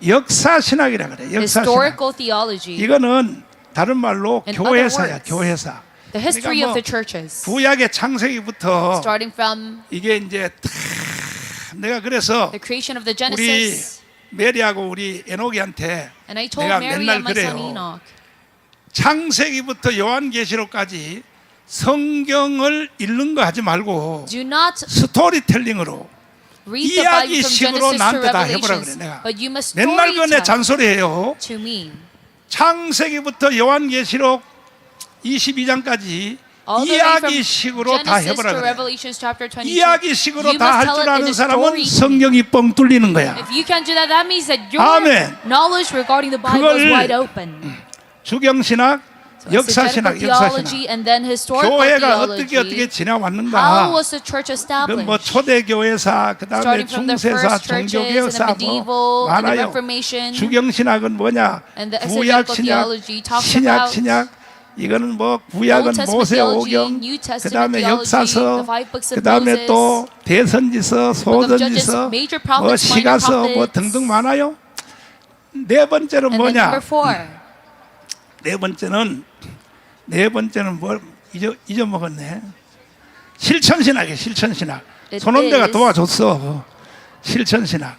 역사 신학이라 그래. 역사 신학. historical theology. 이거는 다른 말로 In 교회사야. other words, 교회사. The history 그러니까 of 뭐 the churches. 구약의 창세기부터 Starting from 이게 이제 다 내가 그래서 the creation of the 우리 Genesis. 메리하고 우리 에녹이한테 And I told 내가 Mary 맨날 and my son 그래요. Enoch, 창세기부터 요한계시록까지 성경을 읽는 거 하지 말고 do not 스토리텔링으로 read the Bible from 이야기식으로 Genesis to 나한테 다 해보라 Revelations, 그래 내가. but you must 맨날 그거 내 storytell 잔소리해요. to me. 창세기부터 요한계시록 22장까지 All the way from 이야기식으로 다 Genesis 해보라 to 그래. Revelations chapter 22. 이야기식으로 You 다 must 할 tell 줄 it in 아는 a 사람은 story. 성경이 뻥 뚫리는 거야. If you can't do that, that means that your 아멘. knowledge regarding the Bible is 그걸 wide open. 주경신학, 역사신학, Exegetical 역사신학. theology and then historical 교회가 어떻게 theology. 지나왔는가? How was the church 그 established? 뭐 초대교회사, 그다음에 Starting from the 중세사, first churches and 종교개혁사 the 뭐 medieval and the 많아요. Reformation. 주경신학은 뭐냐? And the 구약 exegetical 신약, theology talks 신약 about 신약. 이거는 뭐 구약은 Old Testament 모세오경, theology, New Testament 그다음에 theology, 역사서, the five books of 그다음에 Moses, 또 대선지서, Book of Judges, 소선지서, major 뭐 prophets, minor 시가서 뭐 prophets. 등등 많아요. 네 번째는 And then number 뭐냐? 4, 네 번째는 뭘 잊어먹었네. 실천신학이에요. 실천신학. It 손원대가 is 도와줬어. 실천신학.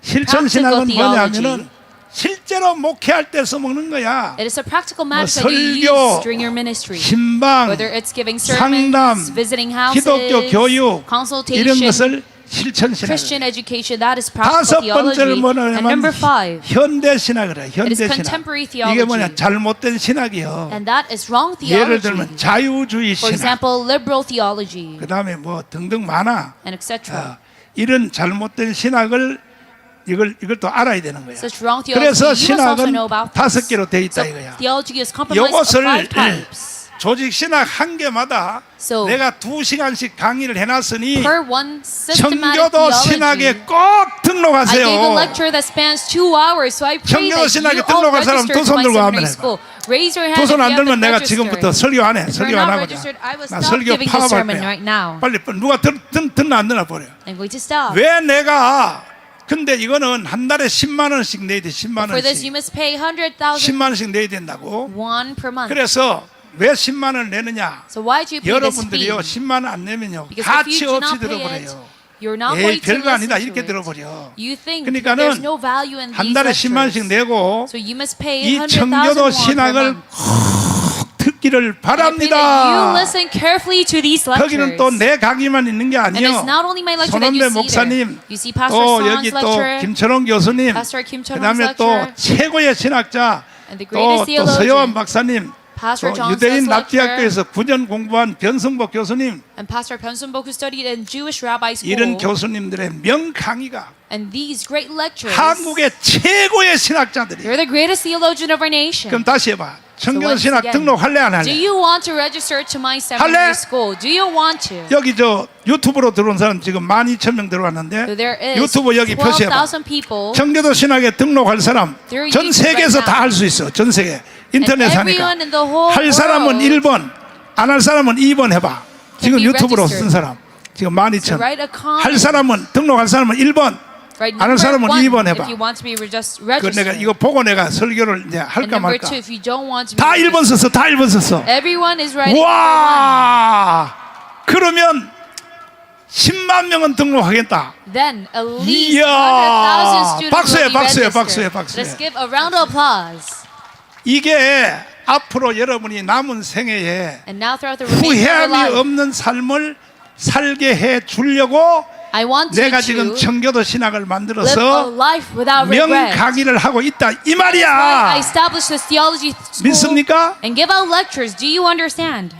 실천신학은 practical 뭐냐면은 theology. 실제로 목회할 때 써먹는 거야. it is a practical matter that 설교, you use during your ministry. 신방, Whether it's giving 상담, sermons, visiting houses, 기독교 교육 이런 consultation, 것을 실천신학. Christian education, that is 다섯 practical 번째는 theology. And number 뭐냐면 5, 현대신학이라. is 현대신학. contemporary 이게 theology. 뭐냐? 잘못된 신학이요. and that is wrong 예를 theology. 들면 자유주의 For 신학. example, liberal theology, 그다음에 뭐 등등 많아. and etc. 이런 잘못된 신학을 이걸 또 알아야 되는 거야. Such wrong theology, 그래서 you must also 신학은 know about 5개로 돼 있다 So 이거야. theology is comprised of 이것을 5 types. 조직 신학 한 개마다 So, 내가 2시간씩 강의를 해놨으니 Per one systematic 청교도 theology, 신학에 꼭 I 등록하세요. gave a lecture that spans 2 hours, so I pray 청교도 that 신학에 you all 등록한 사람 register 두 to 손 my 들고 하면 seminary 해봐. school. Raise your hand 두 if 손 you 안 have 들면 been 내가 registered. 지금부터 설교 안 해. If 설교 you're 안 not 하거든. registered, I will 나 stop 설교 giving the 파업할 sermon 거야. right now. 빨리 누가 듣나 안 듣나 버려. I'm going to stop. 왜 내가 근데 이거는 한 달에 10만 원씩 내야 돼. 10만 For this, 원씩. you must pay 100,000 10만 원씩 내야 된다고. won per month. 그래서 왜 10만 원을 내느냐? So why do you pay this fee? 여러분들이요 10만 원 안 내면요 Because if 가치 you do 없이 not pay it, 들어버려요. you're not 에이 going to 별거 아니다 listen 이렇게 to it. 들어버려. You think 그러니까는 there's no value in 한 these 달에 10만 원씩 lectures. 내고 So you must pay 이 100,000 청교도 won per 신학을 month. 꼭 듣기를 I pray that you 바랍니다. listen carefully to these 거기는 lectures. 또 내 강의만 있는 게 And it's 아니요. not only my lecture that 손원배 you see 목사님, there. You see Pastor 또 Son's 여기 또 lecture, 김철원 교수님, Pastor Kim Chorong's 그다음에 또 lecture, 최고의 신학자, and the 또 greatest 서여원 theologian, 박사님, Pastor 또 John 유대인 Sall's lecturer 납치학교에서 9년 공부한 변성복 교수님, and Pastor Pyonsun-bok who studied in Jewish rabbi 이런 school. 교수님들의 명강의가 And these great lecturers, 한국의 최고의 신학자들이. they're the greatest theologian of our nation. 그럼 다시 해봐. 청교도 once 신학 again, 등록할래 안 Do 할래? you want to register to my seminary 할래? school? Do you want to? 여기 저 유튜브로 들어온 사람 지금 12,000명 들어왔는데 So there is 유튜브 여기 표시해봐. 12,000 people. 청교도 신학에 등록할 사람 They're 전 YouTube 세계에서 right 다 now. 할 수 있어. 전 세계 인터넷 하니까. everyone in the whole 할 사람은 world 1번, 안 할 사람은 2번 해봐. 지금 be 유튜브로 registered. 쓴 사람 지금 12,000. write a comment. 할 사람은 등록할 사람은 1번, Right, 안 할 number 사람은 one, 2번 해봐. if you want to be 그 registered. 내가 이거 보고 내가 설교를 이제 And 할까 number 말까. two, if you don't want to be 다 1번 registered, 썼어. 다 1번 썼어. everyone is writing number 와, 그러면 10만 명은 등록하겠다. one. Then at least 이야, 100,000 students 박수해, will be 박수해, registered. 박수해, 박수해. Let's give a round of applause. 이게 앞으로 여러분이 남은 생애에 And now throughout the remainder of your 후회함이 life, 없는 삶을 살게 해 주려고 I want you 내가 지금 to 청교도 신학을 live a 만들어서 life without regret. 명강의를 하고 있다 이 Why I 말이야. established this theology school 믿습니까? and give out lectures. Do you understand?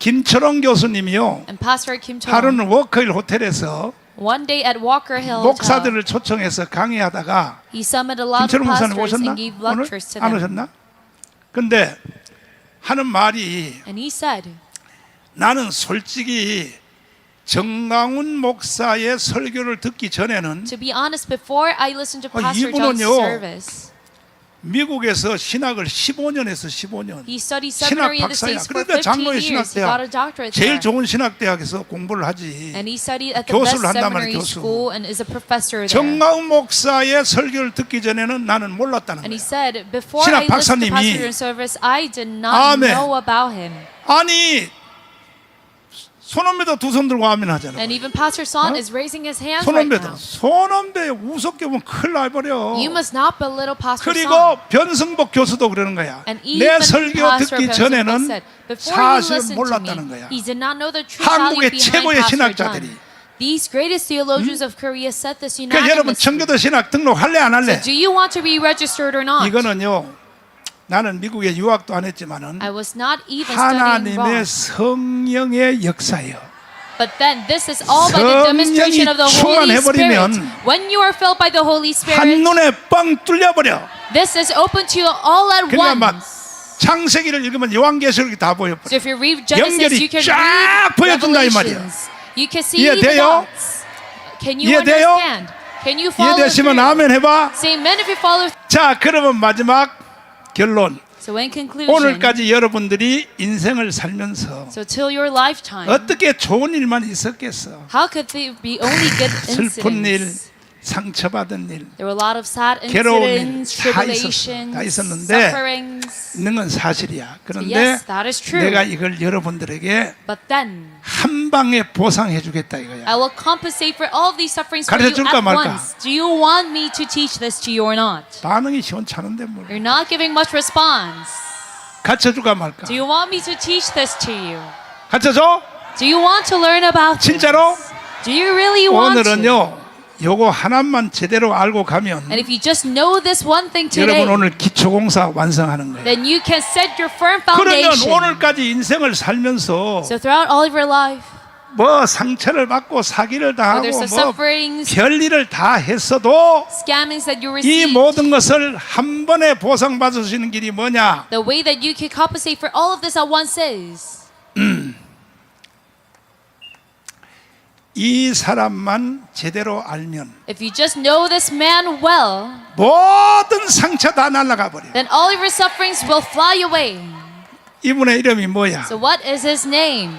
김철원 교수님이요. And Pastor Kim Chol, 하루는 워커힐 호텔에서 one day at Walker Hill Hotel, 목사들을 초청해서 강의하다가 he summoned a lot of 김철원 목사님 pastors 오셨나? and gave 오늘 lectures to 안 them. 오셨나? 근데 하는 말이 And he said, 나는 솔직히 정강훈 목사의 설교를 듣기 전에는 to be honest, before I listened to 아, Pastor John's 이분은요. service, 미국에서 신학을 15년 해서 15년 he studied 신학 seminary in the 박사야. States for 그러니까 15 장로의 years. He got a 신학대학 doctorate 제일 there. 좋은 신학대학에서 공부를 하지. And he studied at the best 교수를 한단 말이야, seminary 교수. school and is a professor there. 정강훈 목사의 설교를 듣기 전에는 나는 몰랐다는 And he 거야. said, before 신학 I listened to 박사님이- Pastor John's service, I did not 아멘. know about him. 아니 손원배도 두 손 들고 아멘 하잖아. And even Pastor Son 어? is raising his hands right 손원배도 now. 손원배 우습게 보면 큰일 나버려. You must not belittle Pastor 그리고 Son. 변승복 교수도 그러는 거야. And 내 even 설교 Pastor 듣기 Pyonsun-bok 전에는 said, before you 사실 listened to 몰랐다는 me, 거야. he did not know the true value 한국의 behind 최고의 Pastor 신학자들이. John. These greatest theologians of Korea said this 그러니까 여러분 unanimously. 청교도 신학 등록할래 안 할래? So do you want to be registered or not? 이거는요. 나는 미국에 유학도 안 했지만은 I was not even studying 하나님의 law. 성령의 역사예요. But then this is all by the demonstration of the Holy 충만해버리면 Spirit. When you are filled by the Holy Spirit, 한눈에 뻥 뚫려버려. this is open to you all at 그러니까 막 once. 창세기를 읽으면 요한계시록이 다 보여버려. So if you read Genesis, 연결이 you can 쫙 read 보여준다 이 말이야. Revelations. You can see 이해돼요? the dots. Can you 이해돼요? understand? Can you follow 이해되시면 through? 아멘 해봐. Say amen if you follow through. 자, 그러면 마지막 결론. So in conclusion, 오늘까지 여러분들이 인생을 살면서 so till your lifetime, 어떻게 좋은 일만 있었겠어? how could there be only good 슬픈 일, incidents? 상처받은 일, There were a lot of sad 괴로운 일 incidents, 다 tribulations, 다 있었는데 sufferings. 있는 건 사실이야. 그런데 Yes, that is true. 내가 이걸 여러분들에게 But then 한 방에 보상해 주겠다 이거야. I will compensate for all of these sufferings for you 가르쳐줄까 at 말까? once. Do you want me to teach this to you or not? 반응이 시원찮은데 뭘. You're not giving much response. 가르쳐줄까 말까? Do you want me to teach this to you? 가르쳐줘? Do you want to learn about this? 진짜로? Do you really want to? 오늘은요. 요거 하나만 제대로 알고 가면 And if you just know this one thing today, 여러분 오늘 기초공사 완성하는 거예요. then you can set your firm 그러면 foundation. 오늘까지 인생을 살면서 So throughout all of your life, 뭐 상처를 받고 사기를 당하고 whether it's the 뭐 sufferings, 별일을 다 했어도 scammings that you 이 received, 모든 것을 한 번에 보상받을 수 있는 길이 뭐냐? the way that you can compensate for all of this at once is 이 사람만 제대로 알면 if you just know this man well, 모든 상처 다 날아가 버려. then all of your sufferings will fly away. 이분의 이름이 뭐야? So what is his name?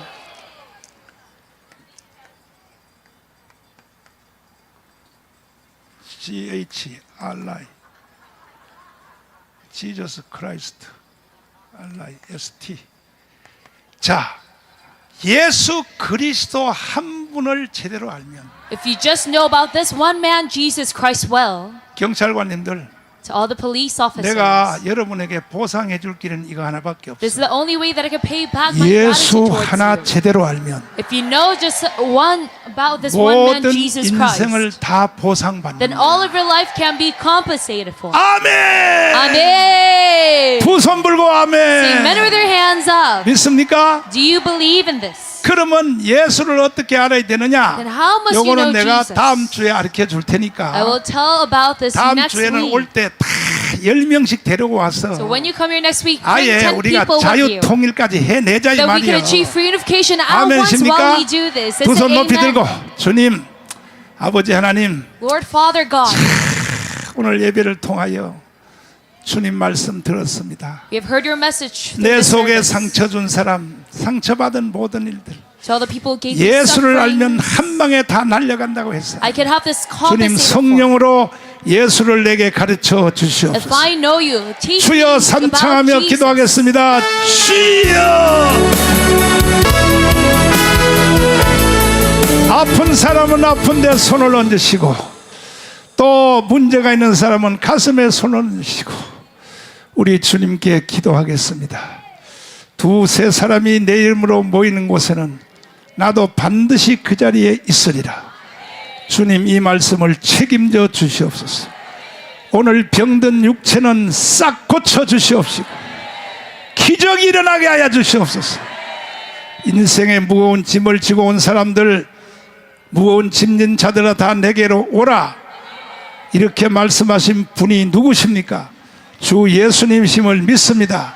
CHRI Jesus Christ RIST. 자, 예수 그리스도 한 분을 제대로 알면 If you just know about this one man, Jesus Christ, well, 경찰관님들 To all the police officers. 내가 여러분에게 보상해 줄 길은 이거 하나밖에 This is 없어. the only way that I can pay back my 예수 gratitude towards 하나 you. 제대로 알면 If you know just one about this one man, 모든 Jesus 인생을 Christ, 다 보상받는 then all of your life can be compensated for. 아멘. Amen. 두 손 불고 Say 아멘. amen with your hands up. 믿습니까? Do you believe in this? 그러면 예수를 어떻게 알아야 되느냐? Then how must you 요거는 know 내가 Jesus? 다음 주에 가르쳐 줄 I 테니까 will tell about this 다음 next 주에는 week. 올 때 다 10명씩 데리고 와서 So when you come here next week, bring 아예 10 우리가 people with you. 자유통일까지 해내자 이 That we can 말이야. achieve free unification at once 아멘십니까? while we do this. 두 Let's 손 say 높이 amen. 들고 주님 아버지 하나님 Lord Father God, 오늘 예배를 통하여 주님 말씀 들었습니다. we have heard your message through 내 this 속에 service. 상처 준 사람 상처받은 모든 일들 To all the people who gave me 예수를 suffering, 알면 한 방에 다 날려간다고 했어요. I can have this 주님 compensated for. 성령으로 예수를 내게 가르쳐 If 주시옵소서. I know you, teach me 주여 about 삼창하며 Jesus. 기도하겠습니다. 주여 아픈 사람은 아픈데 손을 얹으시고 또 문제가 있는 사람은 가슴에 손을 얹으시고 우리 주님께 기도하겠습니다. 두세 사람이 내 이름으로 모이는 곳에는 나도 반드시 그 자리에 있으리라. 주님 이 말씀을 책임져 주시옵소서. 오늘 병든 육체는 싹 고쳐 주시옵시고 기적이 일어나게 하여 주시옵소서. 인생의 무거운 짐을 지고 온 사람들 무거운 짐진 자들아 다 내게로 오라 이렇게 말씀하신 분이 누구십니까? 주 예수님이심을 믿습니다.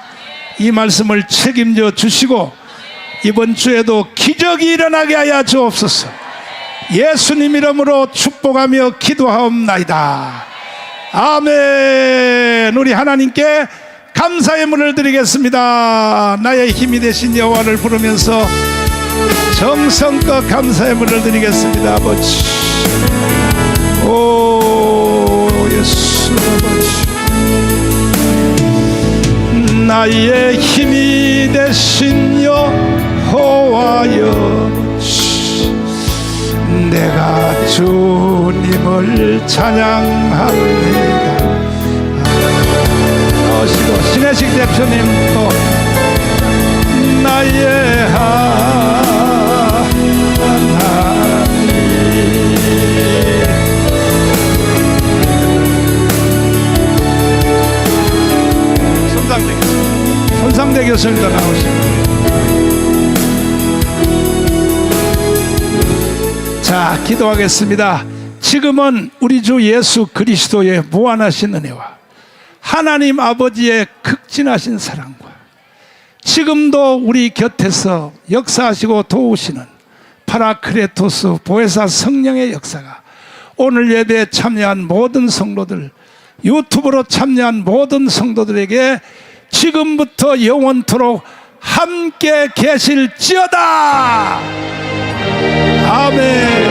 이 말씀을 책임져 주시고 이번 주에도 기적이 일어나게 하여 주옵소서. 예수님 이름으로 축복하며 기도하옵나이다. 아멘. 우리 하나님께 감사의 문을 드리겠습니다. 나의 힘이 되신 여호와를 부르면서 정성껏 감사의 문을 드리겠습니다. 아버지 오 예수 아버지 나의 힘이 되신 여호와여 내가 주님을 찬양합니다. 나오시고 신혜식 대표님 또 나의 하나님 손상대 교수님도 나오시고 자 기도하겠습니다. 지금은 우리 주 예수 그리스도의 무한하신 은혜와 하나님 아버지의 극진하신 사랑과 지금도 우리 곁에서 역사하시고 도우시는 파라크레토스 보혜사 성령의 역사가 오늘 예배에 참여한 모든 성도들 유튜브로 참여한 모든 성도들에게 지금부터 영원토록 함께 계실지어다. 아멘.